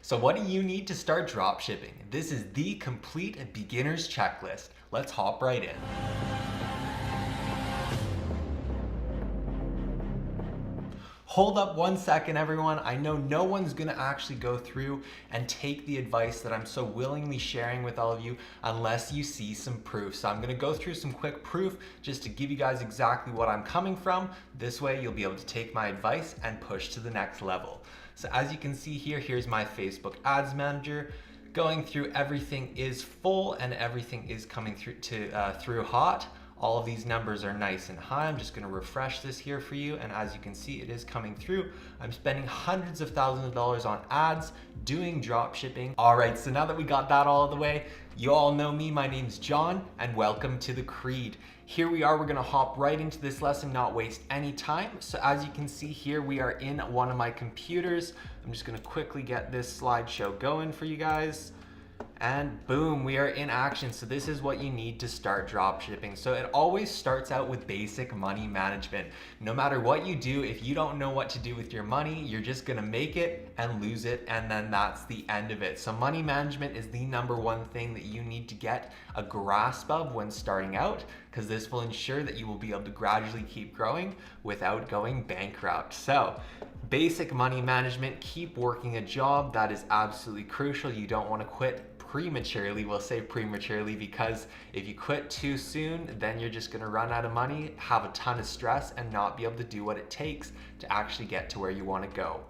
So what do you need to start dropshipping? This is the complete beginner's checklist. Let's hop right in. Hold up one second, everyone. I know no one's gonna actually go through and take the advice that I'm so willingly sharing with all of you unless you see some proof. So I'm gonna go through some quick proof just to give you guys exactly what I'm coming from. This way you'll be able to take my advice and push to the next level. So as you can see here, here's my Facebook Ads Manager. Going through, everything is full and everything is coming through hot. All of these numbers are nice and high. I'm just gonna refresh this here for you. And as you can see, it is coming through. I'm spending hundreds of thousands of dollars on ads, doing drop shipping. All right, so now that we got that all out of the way, you all know me, my name's John, and welcome to the Creed. Here we are, we're gonna hop right into this lesson, not waste any time. So as you can see here, we are in one of my computers. I'm just gonna quickly get this slideshow going for you guys. And boom, we are in action. So this is what you need to start dropshipping. So it always starts out with basic money management. No matter what you do, if you don't know what to do with your money, you're just gonna make it and lose it, and then that's the end of it. So money management is the number one thing that you need to get a grasp of when starting out, because this will ensure that you will be able to gradually keep growing without going bankrupt. So basic money management, keep working a job. That is absolutely crucial. You don't want to quit prematurely. We'll say prematurely because if you quit too soon, then you're just going to run out of money, have a ton of stress, and not be able to do what it takes to actually get to where you want to go.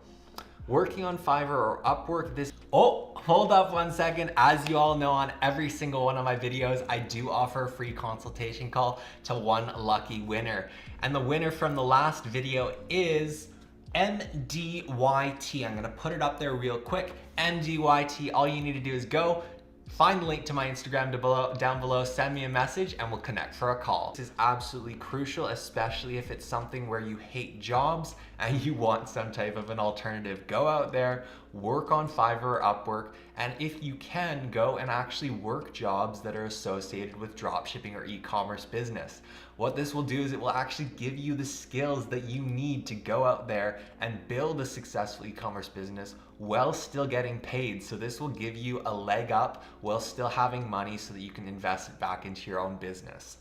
Working on Fiverr or Upwork, hold up one second. As you all know, on every single one of my videos, I do offer a free consultation call to one lucky winner. And the winner from the last video is MDYT. I'm gonna put it up there real quick. MDYT, all you need to do is go find the link to my Instagram down below, send me a message, and we'll connect for a call. This is absolutely crucial, especially if it's something where you hate jobs and you want some type of an alternative. Go out there, work on Fiverr or Upwork, and if you can, go and actually work jobs that are associated with dropshipping or e-commerce business. What this will do is it will actually give you the skills that you need to go out there and build a successful e-commerce business while still getting paid. So this will give you a leg up while still having money so that you can invest it back into your own business.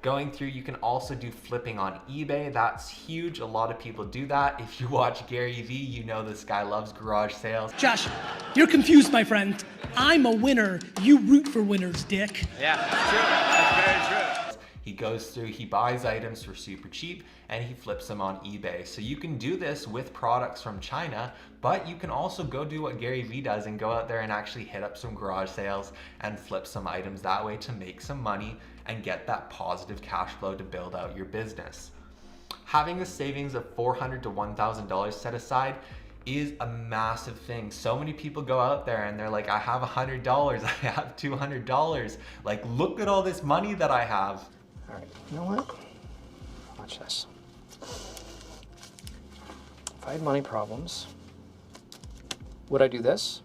Going through, you can also do flipping on eBay. That's huge. A lot of people do that. If you watch Gary Vee, you know this guy loves garage sales. Josh, you're confused, my friend. I'm a winner. You root for winners, dick. Yeah, that's true. That's very true. He goes through, he buys items for super cheap, and he flips them on eBay. So you can do this with products from China, but you can also go do what Gary Vee does and go out there and actually hit up some garage sales and flip some items that way to make some money and get that positive cash flow to build out your business. Having a savings of $400 to $1,000 set aside is a massive thing. So many people go out there and they're like, I have $100, I have $200. Like, look at all this money that I have. All right, you know what? Watch this. If I had money problems, would I do this?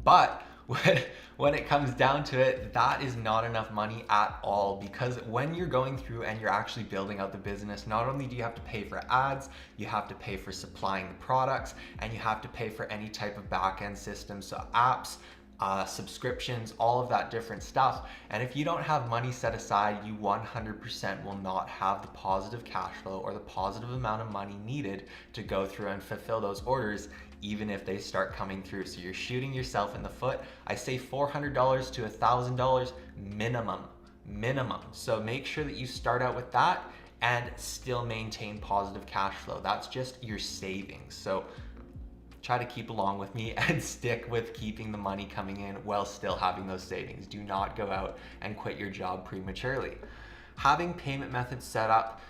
But when it comes down to it, that is not enough money at all, because when you're going through and you're actually building out the business, not only do you have to pay for ads, you have to pay for supplying the products, and you have to pay for any type of back-end system, so apps, subscriptions, all of that different stuff. And if you don't have money set aside, you 100% will not have the positive cash flow or the positive amount of money needed to go through and fulfill those orders, even if they start coming through. So you're shooting yourself in the foot. I say $400 to $1,000 minimum. So make sure that you start out with that and still maintain positive cash flow. That's just your savings. So try to keep along with me and stick with keeping the money coming in while still having those savings. Do not go out and quit your job prematurely. Having payment methods set up,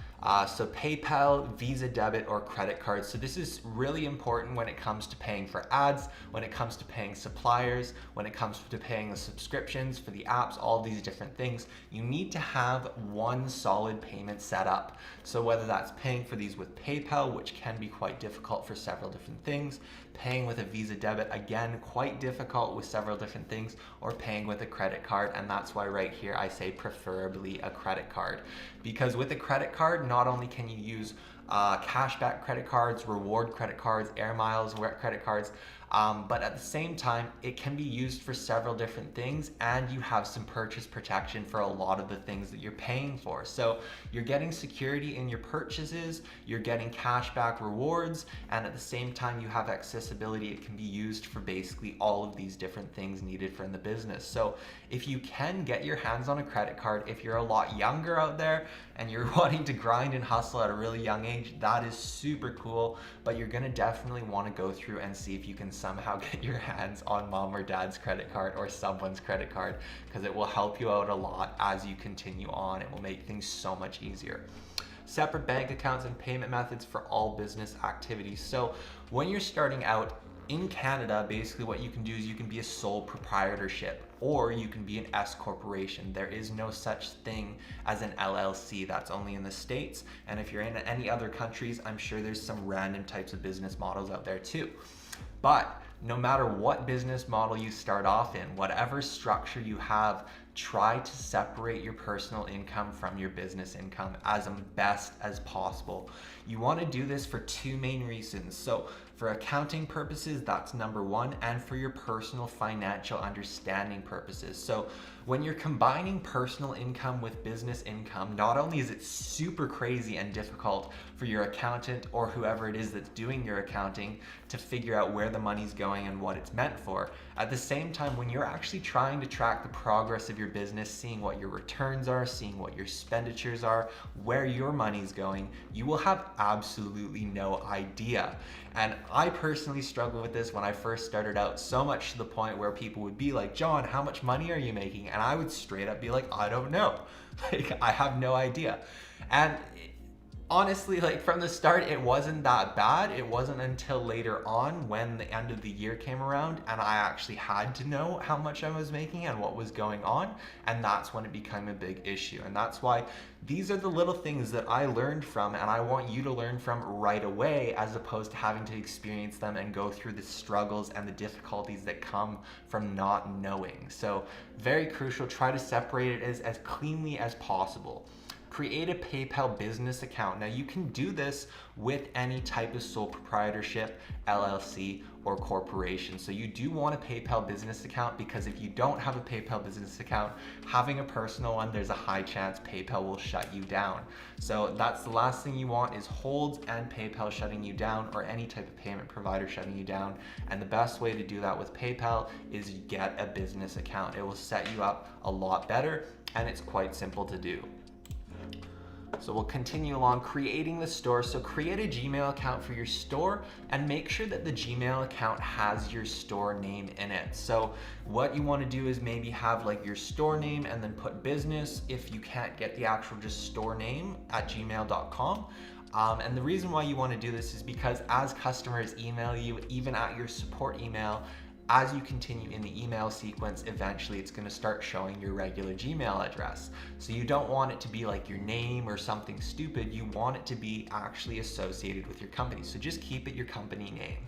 so PayPal, Visa debit, or credit card. So this is really important when it comes to paying for ads, when it comes to paying suppliers, when it comes to paying the subscriptions for the apps, all these different things. You need to have one solid payment set up. So whether that's paying for these with PayPal, which can be quite difficult for several different things, paying with a Visa debit, again, quite difficult with several different things, or paying with a credit card. And that's why right here I say preferably a credit card, because with a credit card, not only can you use cashback credit cards, reward credit cards, air miles credit cards. But at the same time, it can be used for several different things, and you have some purchase protection for a lot of the things that you're paying for. So you're getting security in your purchases, you're getting cashback rewards, and at the same time you have accessibility. It can be used for basically all of these different things needed for in the business. So if you can get your hands on a credit card, if you're a lot younger out there and you're wanting to grind and hustle at a really young age, that is super cool. But you're gonna definitely want to go through and see if you can somehow get your hands on mom or dad's credit card or someone's credit card, because it will help you out a lot as you continue on. It will make things so much easier. Separate bank accounts and payment methods for all business activities. So when you're starting out in Canada, basically what you can do is you can be a sole proprietorship, or you can be an S corporation. There is no such thing as an LLC. That's only in the States. And if you're in any other countries, I'm sure there's some random types of business models out there too. But no matter what business model you start off in, whatever structure you have, try to separate your personal income from your business income as best as possible. You want to do this for two main reasons. So for accounting purposes, that's number one, and for your personal financial understanding purposes. So when you're combining personal income with business income, not only is it super crazy and difficult for your accountant or whoever it is that's doing your accounting to figure out where the money's going and what it's meant for, at the same time, when you're actually trying to track the progress of your business, seeing what your returns are, seeing what your expenditures are, where your money's going, you will have absolutely no idea. And I personally struggled with this when I first started out, so much to the point where people would be like, John, how much money are you making? And I would straight up be like, I don't know. Like, I have no idea. And honestly, like from the start, it wasn't that bad. It wasn't until later on when the end of the year came around and I actually had to know how much I was making and what was going on. And that's when it became a big issue. And that's why these are the little things that I learned from, and I want you to learn from right away, as opposed to having to experience them and go through the struggles and the difficulties that come from not knowing. So very crucial, try to separate it as cleanly as possible. Create a PayPal business account. Now you can do this with any type of sole proprietorship, LLC, or corporation. So you do want a PayPal business account, because if you don't have a PayPal business account, having a personal one, there's a high chance PayPal will shut you down. So that's the last thing you want, is holds and PayPal shutting you down, or any type of payment provider shutting you down. And the best way to do that with PayPal is get a business account. It will set you up a lot better, and it's quite simple to do. So we'll continue along, creating the store. So create a Gmail account for your store and make sure that the Gmail account has your store name in it. So what you want to do is maybe have like your store name and then put business, if you can't get the actual just store name, at gmail.com. And the reason why you want to do this is because as customers email you, even at your support email, as you continue in the email sequence, eventually it's going to start showing your regular Gmail address. So you don't want it to be like your name or something stupid. You want it to be actually associated with your company. So just keep it your company name.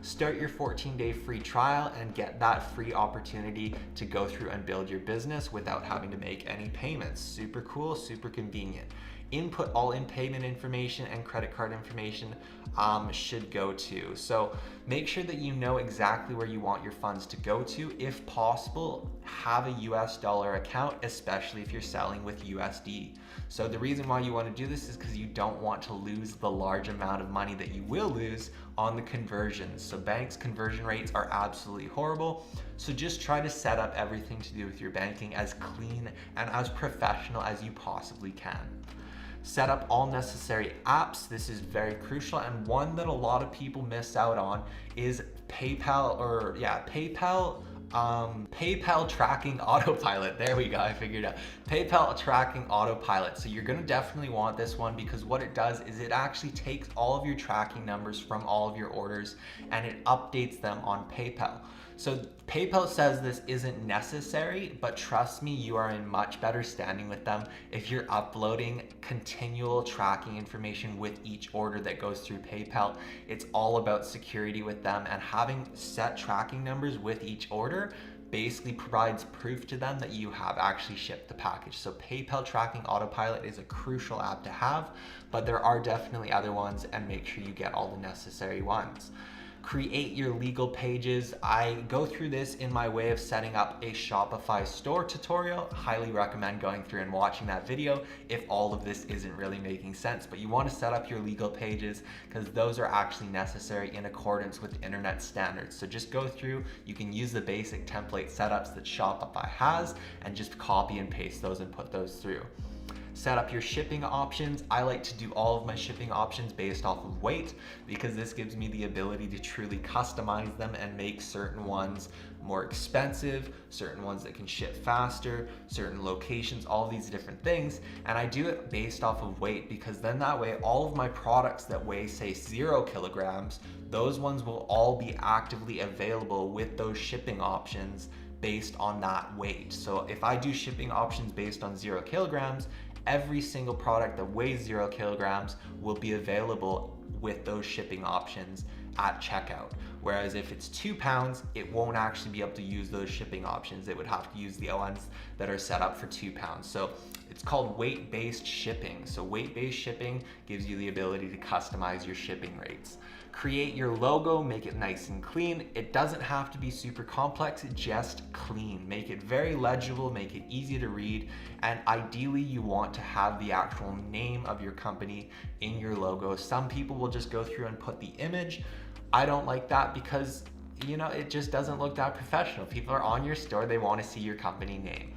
Start your 14-day free trial and get that free opportunity to go through and build your business without having to make any payments. Super cool, super convenient. Input all in payment information and credit card information should go to. So make sure that you know exactly where you want your funds to go to. If possible, have a US dollar account, especially if you're selling with USD. So the reason why you want to do this is because you don't want to lose the large amount of money that you will lose on the conversions. So banks' conversion rates are absolutely horrible. So just try to set up everything to do with your banking as clean and as professional as you possibly can. Set up all necessary apps. This is very crucial, and one that a lot of people miss out on is PayPal tracking autopilot. There we go, I figured out. PayPal tracking autopilot. So you're gonna definitely want this one, because what it does is it actually takes all of your tracking numbers from all of your orders and it updates them on PayPal. So PayPal says this isn't necessary, but trust me, you are in much better standing with them if you're uploading continual tracking information with each order that goes through PayPal. It's all about security with them, and having set tracking numbers with each order basically provides proof to them that you have actually shipped the package. So PayPal Tracking Autopilot is a crucial app to have, but there are definitely other ones, and make sure you get all the necessary ones. Create your legal pages. I go through this in my way of setting up a Shopify store tutorial. Highly recommend going through and watching that video if all of this isn't really making sense, but you want to set up your legal pages because those are actually necessary in accordance with internet standards. So just go through, you can use the basic template setups that Shopify has and just copy and paste those and put those through. Set up your shipping options. I like to do all of my shipping options based off of weight because this gives me the ability to truly customize them and make certain ones more expensive, certain ones that can ship faster, certain locations, all these different things. And I do it based off of weight because then that way all of my products that weigh say 0 kilograms, those ones will all be actively available with those shipping options based on that weight. So if I do shipping options based on 0 kilograms, every single product that weighs 0 kilograms will be available with those shipping options at checkout. Whereas if it's 2 pounds, it won't actually be able to use those shipping options. It would have to use the ones that are set up for 2 pounds. So it's called weight-based shipping. So weight-based shipping gives you the ability to customize your shipping rates. Create your logo, make it nice and clean. It doesn't have to be super complex, just clean. Make it very legible, make it easy to read, and ideally you want to have the actual name of your company in your logo. Some people will just go through and put the image. I don't like that because, you know, it just doesn't look that professional. People are on your store, they want to see your company name.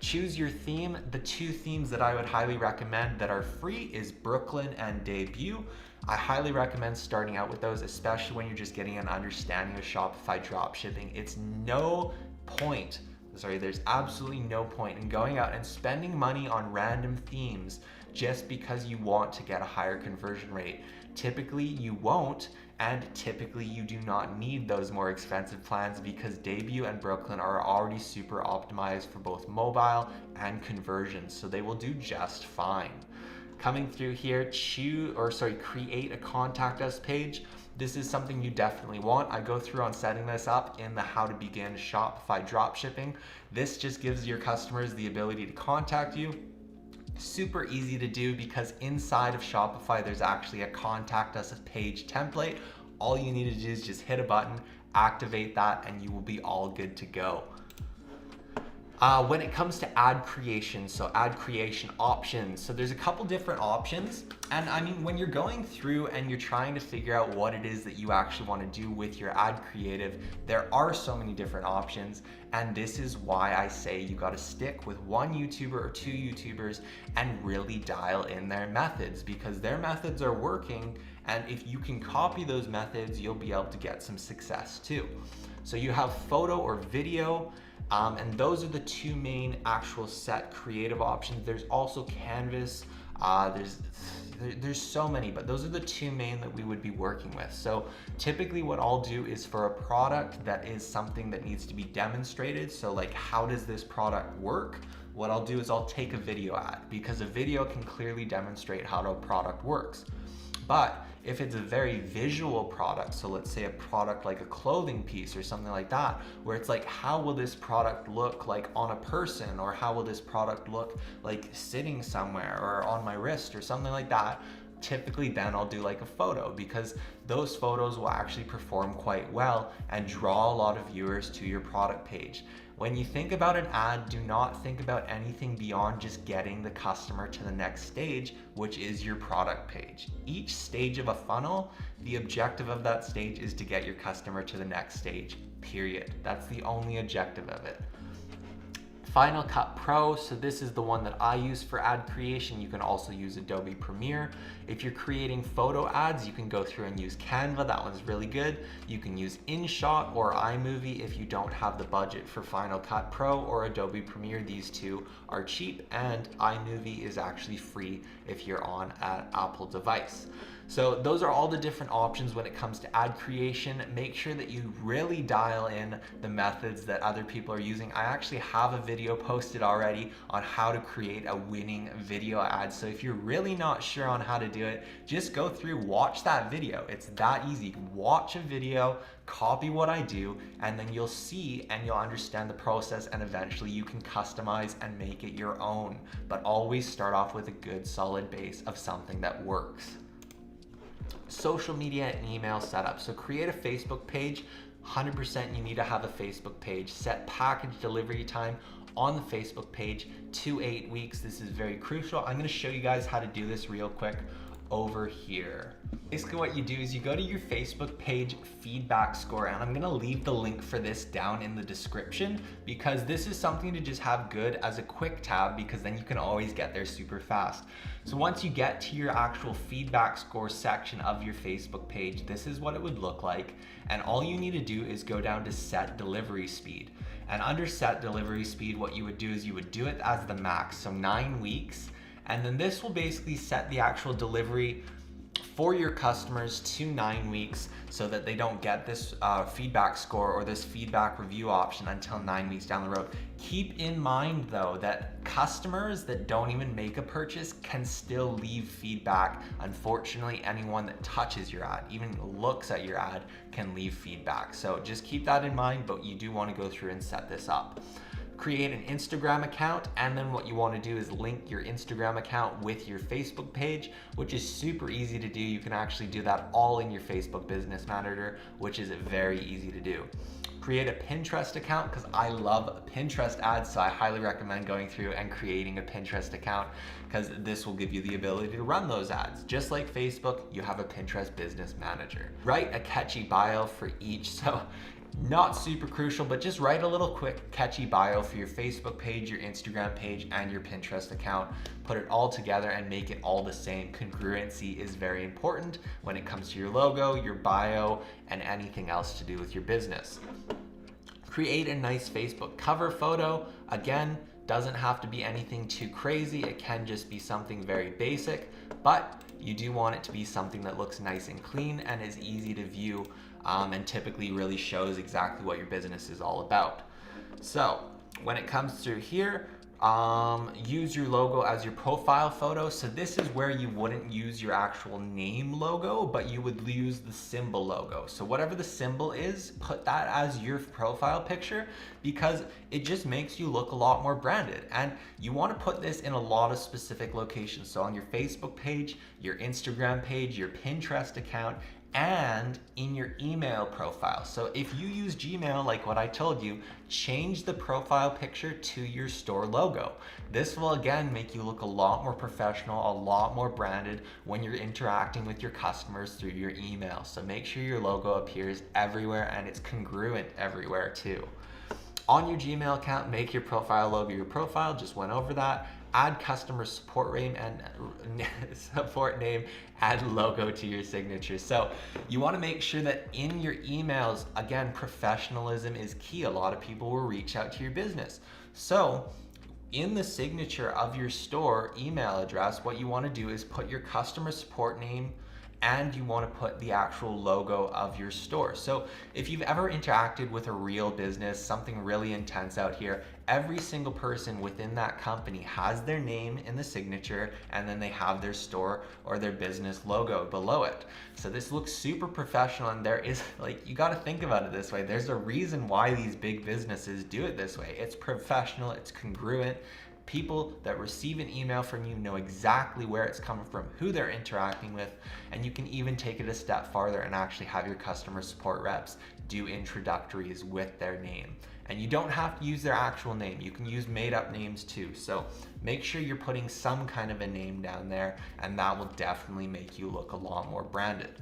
Choose your theme. The 2 themes that I would highly recommend that are free is Brooklyn and Debut. I highly recommend starting out with those, especially when you're just getting an understanding of Shopify dropshipping. There's absolutely no point in going out and spending money on random themes just because you want to get a higher conversion rate. Typically you won't, and typically you do not need those more expensive plans because Debut and Brooklyn are already super optimized for both mobile and conversions, so they will do just fine. Coming through here, create a contact us page. This is something you definitely want. I go through on setting this up in the how to begin Shopify dropshipping. This just gives your customers the ability to contact you. Super easy to do because inside of Shopify, there's actually a contact us page template. All you need to do is just hit a button, activate that, and you will be all good to go. When it comes to ad creation, so ad creation options, so there's a couple different options. And I mean, when you're going through and you're trying to figure out what it is that you actually want to do with your ad creative, there are so many different options. And this is why I say you got to stick with 1 YouTuber or 2 YouTubers and really dial in their methods because their methods are working. And if you can copy those methods, you'll be able to get some success too. So you have photo or video. And those are the 2 main actual set creative options. There's also Canvas, there's so many, but those are the 2 main that we would be working with. So typically what I'll do is for a product that is something that needs to be demonstrated, so like how does this product work? What I'll do is I'll take a video ad because a video can clearly demonstrate how a product works. But if it's a very visual product, so let's say a product like a clothing piece or something like that, where it's like, how will this product look like on a person, or how will this product look like sitting somewhere or on my wrist or something like that, typically then I'll do like a photo because those photos will actually perform quite well and draw a lot of viewers to your product page. When you think about an ad, do not think about anything beyond just getting the customer to the next stage, which is your product page. Each stage of a funnel, the objective of that stage is to get your customer to the next stage, period. That's the only objective of it. Final Cut Pro, so this is the one that I use for ad creation. You can also use Adobe Premiere. If you're creating photo ads, you can go through and use Canva, that one's really good. You can use InShot or iMovie if you don't have the budget for Final Cut Pro or Adobe Premiere. These 2 are cheap, and iMovie is actually free if you're on an Apple device. So those are all the different options when it comes to ad creation. Make sure that you really dial in the methods that other people are using. I actually have a video posted already on how to create a winning video ad. So if you're really not sure on how to do it, just go through, watch that video. It's that easy. Watch a video, copy what I do, and then you'll see and you'll understand the process, and eventually you can customize and make it your own. But always start off with a good solid base of something that works. Social media and email setup. So create a Facebook page. 100% you need to have a Facebook page. Set package delivery time on the Facebook page to 8 weeks. This is very crucial. I'm going to show you guys how to do this real quick over here. Basically what you do is you go to your Facebook page feedback score, and I'm gonna leave the link for this down in the description, because this is something to just have good as a quick tab, because then you can always get there super fast. So once you get to your actual feedback score section of your Facebook page, this is what it would look like. And all you need to do is go down to set delivery speed. And under set delivery speed, what you would do is you would do it as the max, so 9 weeks. And then this will basically set the actual delivery for your customers to 9 weeks, so that they don't get this feedback score or this feedback review option until 9 weeks down the road. Keep in mind though that customers that don't even make a purchase can still leave feedback. Unfortunately, anyone that touches your ad, even looks at your ad, can leave feedback. So just keep that in mind, but you do want to go through and set this up. Create an Instagram account, and then what you want to do is link your Instagram account with your Facebook page, which is super easy to do. You can actually do that all in your Facebook Business Manager, which is very easy to do. Create a Pinterest account, because I love Pinterest ads, so I highly recommend going through and creating a Pinterest account, because this will give you the ability to run those ads. Just like Facebook, you have a Pinterest Business Manager. Write a catchy bio for each. So not super crucial, but just write a little quick catchy bio for your Facebook page, your Instagram page, and your Pinterest account. Put it all together and make it all the same. Congruency is very important when it comes to your logo, your bio, and anything else to do with your business. Create a nice Facebook cover photo. Again, doesn't have to be anything too crazy. It can just be something very basic, but you do want it to be something that looks nice and clean and is easy to view, and typically really shows exactly what your business is all about. So when it comes through here, use your logo as your profile photo. So this is where you wouldn't use your actual name logo, but you would use the symbol logo. So whatever the symbol is, put that as your profile picture, because it just makes you look a lot more branded. And you want to put this in a lot of specific locations. So on your Facebook page, your Instagram page, your Pinterest account, and in your email profile. So if you use Gmail, like what I told you, change the profile picture to your store logo. This will again make you look a lot more professional, a lot more branded when you're interacting with your customers through your email. So make sure your logo appears everywhere and it's congruent everywhere too. On your Gmail account, make your profile logo your profile, just went over that. Add customer support name and logo to your signature. So you want to make sure that in your emails, again, professionalism is key. A lot of people will reach out to your business. So in the signature of your store email address, what you want to do is put your customer support name, and you want to put the actual logo of your store. So if you've ever interacted with a real business, something really intense out here, every single person within that company has their name in the signature, and then they have their store or their business logo below it. So this looks super professional, and there is, like, you got to think about it this way. There's a reason why these big businesses do it this way. It's professional, it's congruent. People that receive an email from you know exactly where it's coming from, who they're interacting with, and you can even take it a step farther and actually have your customer support reps do introductories with their name. And you don't have to use their actual name. You can use made up names too. So make sure you're putting some kind of a name down there, and that will definitely make you look a lot more branded.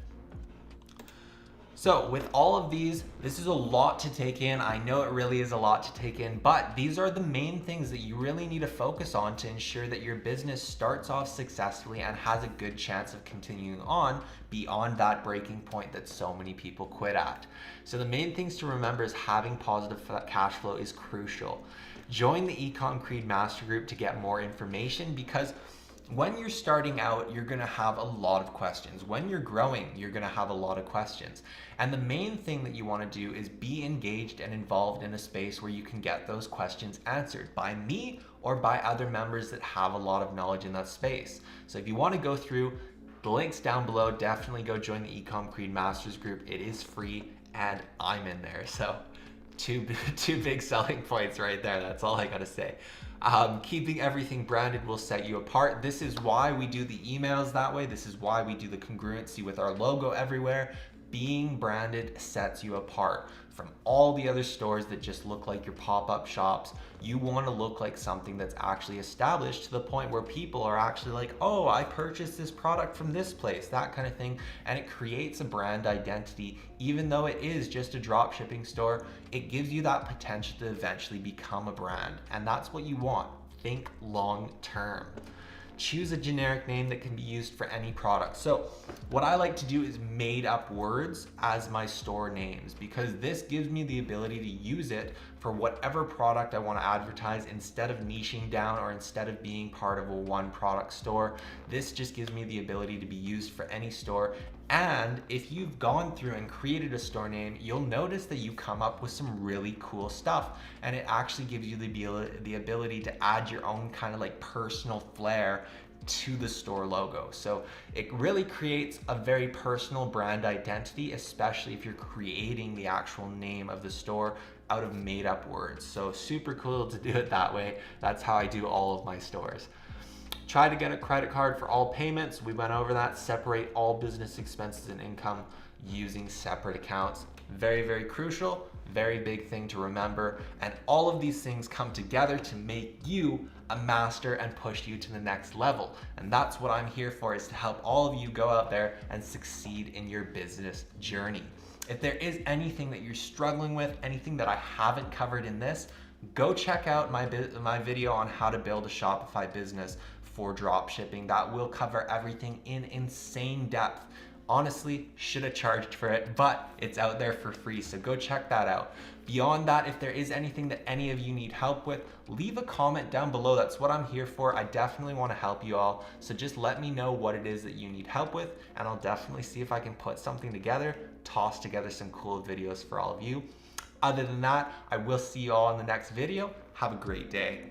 So with all of these, this is a lot to take in. I know it really is a lot to take in, but these are the main things that you really need to focus on to ensure that your business starts off successfully and has a good chance of continuing on beyond that breaking point that so many people quit at. So the main things to remember is having positive cash flow is crucial. Join the EcomCreed Master Group to get more information, because When you're starting out, you're gonna have a lot of questions. When you're growing, you're gonna have a lot of questions. And the main thing that you wanna do is be engaged and involved in a space where you can get those questions answered by me or by other members that have a lot of knowledge in that space. So if you wanna go through the links down below, definitely go join the EcomCreed Masters group. It is free and I'm in there. So two big selling points right there. That's all I gotta say. Keeping everything branded will set you apart. This is why we do the emails that way. This is why we do the congruency with our logo everywhere. Being branded sets you apart from all the other stores that just look like your pop-up shops. You want to look like something that's actually established to the point where people are actually like, oh, I purchased this product from this place, that kind of thing. And it creates a brand identity. Even though it is just a drop shipping store, it gives you that potential to eventually become a brand. And that's what you want. Think long term. Choose a generic name that can be used for any product. So what I like to do is made up words as my store names, because this gives me the ability to use it for whatever product I want to advertise instead of niching down or instead of being part of a one product store. This just gives me the ability to be used for any store. And if you've gone through and created a store name, you'll notice that you come up with some really cool stuff, and it actually gives you the ability to add your own kind of like personal flair to the store logo. So it really creates a very personal brand identity, especially if you're creating the actual name of the store out of made up words. So super cool to do it that way. That's how I do all of my stores. Try to get a credit card for all payments. We went over that. Separate all business expenses and income using separate accounts. Very, very crucial, very big thing to remember. And all of these things come together to make you a master and push you to the next level. And that's what I'm here for, is to help all of you go out there and succeed in your business journey. If there is anything that you're struggling with, anything that I haven't covered in this, go check out my video on how to build a Shopify business for drop shipping. That will cover everything in insane depth. Honestly, should have charged for it, but it's out there for free, so go check that out. Beyond that, if there is anything that any of you need help with, leave a comment down below. That's what I'm here for. I definitely want to help you all, so just let me know what it is that you need help with, and I'll definitely see if I can put something together, toss together some cool videos for all of you. Other than that, I will see you all in the next video. Have a great day.